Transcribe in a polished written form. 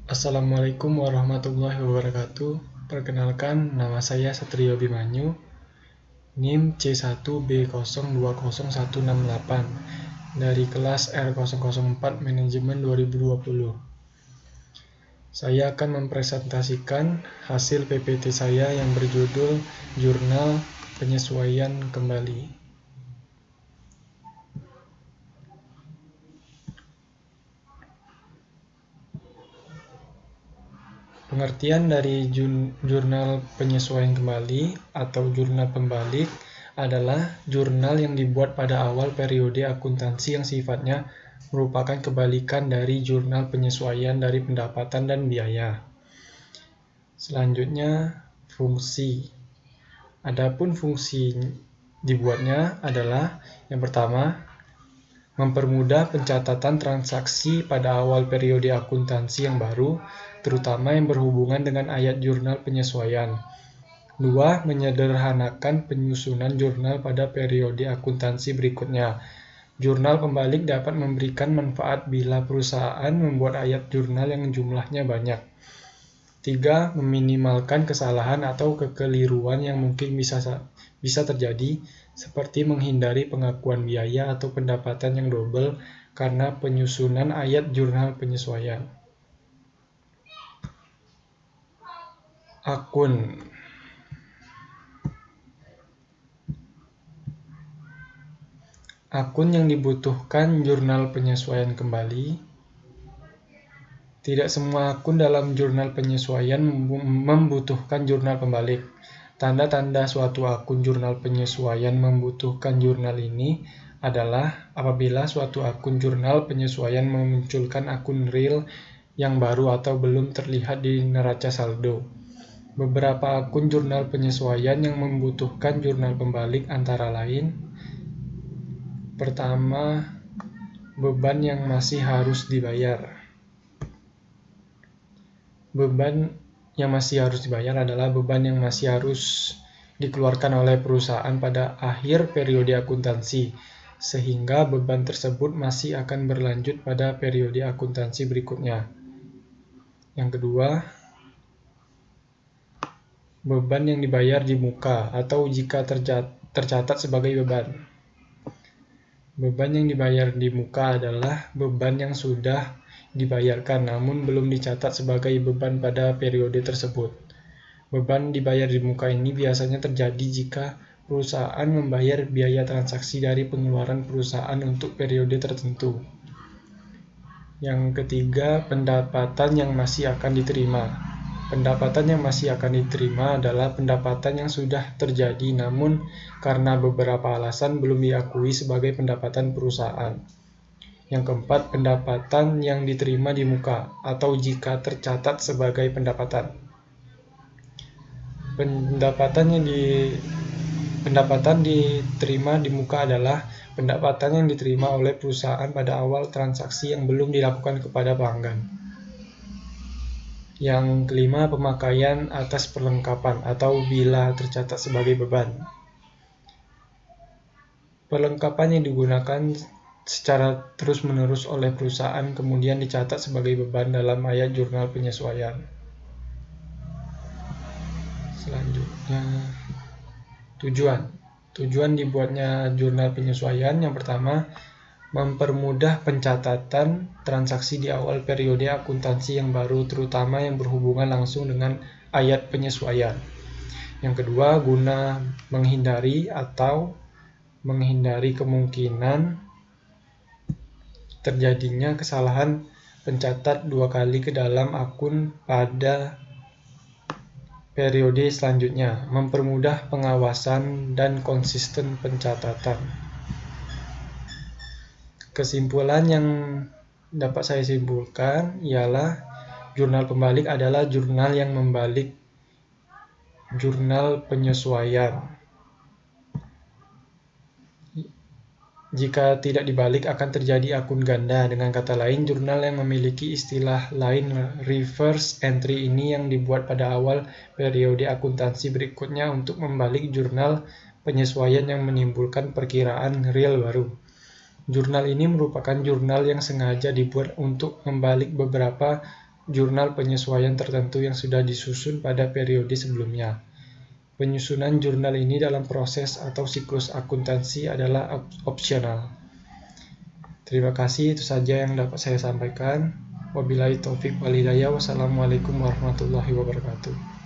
Assalamualaikum warahmatullahi wabarakatuh. Perkenalkan, nama saya Satrio Abimanyu, NIM C1B020168 dari kelas R004 Manajemen 2020. Saya akan mempresentasikan hasil PPT saya yang berjudul Jurnal Penyesuaian Kembali. Pengertian dari jurnal penyesuaian kembali atau jurnal pembalik adalah jurnal yang dibuat pada awal periode akuntansi yang sifatnya merupakan kebalikan dari jurnal penyesuaian dari pendapatan dan biaya. Selanjutnya, fungsi. Adapun fungsi dibuatnya adalah yang pertama, mempermudah pencatatan transaksi pada awal periode akuntansi yang baru, terutama yang berhubungan dengan ayat jurnal penyesuaian. 2. Menyederhanakan penyusunan jurnal pada periode akuntansi berikutnya. Jurnal pembalik dapat memberikan manfaat bila perusahaan membuat ayat jurnal yang jumlahnya banyak. 3. Meminimalkan kesalahan atau kekeliruan yang mungkin bisa terjadi, seperti menghindari pengakuan biaya atau pendapatan yang double karena penyusunan ayat jurnal penyesuaian. Akun. Akun yang dibutuhkan jurnal penyesuaian kembali. Tidak semua akun dalam jurnal penyesuaian membutuhkan jurnal pembalik. Tanda-tanda suatu akun jurnal penyesuaian membutuhkan jurnal ini adalah apabila suatu akun jurnal penyesuaian memunculkan akun real yang baru atau belum terlihat di neraca saldo. Beberapa akun jurnal penyesuaian yang membutuhkan jurnal pembalik antara lain: pertama, beban yang masih harus dibayar. Beban yang masih harus dibayar adalah beban yang masih harus dikeluarkan oleh perusahaan pada akhir periode akuntansi, sehingga beban tersebut masih akan berlanjut pada periode akuntansi berikutnya. Yang kedua, beban yang dibayar di muka atau jika tercatat sebagai beban. Beban yang dibayar di muka adalah beban yang sudah dibayarkan namun belum dicatat sebagai beban pada periode tersebut. Beban dibayar di muka ini biasanya terjadi jika perusahaan membayar biaya transaksi dari pengeluaran perusahaan untuk periode tertentu. Yang ketiga, pendapatan yang masih akan diterima. Pendapatan yang masih akan diterima adalah pendapatan yang sudah terjadi namun karena beberapa alasan belum diakui sebagai pendapatan perusahaan. Yang keempat, pendapatan yang diterima di muka atau jika tercatat sebagai pendapatan. Pendapatan diterima di muka adalah pendapatan yang diterima oleh perusahaan pada awal transaksi yang belum dilakukan kepada pelanggan. Yang kelima, pemakaian atas perlengkapan atau bila tercatat sebagai beban. Perlengkapan yang digunakan secara terus-menerus oleh perusahaan kemudian dicatat sebagai beban dalam ayat jurnal penyesuaian. Selanjutnya, Tujuan dibuatnya jurnal penyesuaian yang pertama, mempermudah pencatatan transaksi di awal periode akuntansi yang baru, terutama yang berhubungan langsung dengan ayat penyesuaian. Yang kedua, guna menghindari kemungkinan terjadinya kesalahan pencatat dua kali ke dalam akun pada periode selanjutnya, mempermudah pengawasan dan konsisten pencatatan. Kesimpulan yang dapat saya simpulkan ialah jurnal pembalik adalah jurnal yang membalik jurnal penyesuaian. Jika tidak dibalik akan terjadi akun ganda. Dengan kata lain, jurnal yang memiliki istilah lain reverse entry ini yang dibuat pada awal periode akuntansi berikutnya untuk membalik jurnal penyesuaian yang menimbulkan perkiraan real baru. Jurnal ini merupakan jurnal yang sengaja dibuat untuk membalik beberapa jurnal penyesuaian tertentu yang sudah disusun pada periode sebelumnya. Penyusunan jurnal ini dalam proses atau siklus akuntansi adalah opsional. Terima kasih, itu saja yang dapat saya sampaikan. Wabillahi taufik wal hidayah. Wassalamualaikum warahmatullahi wabarakatuh.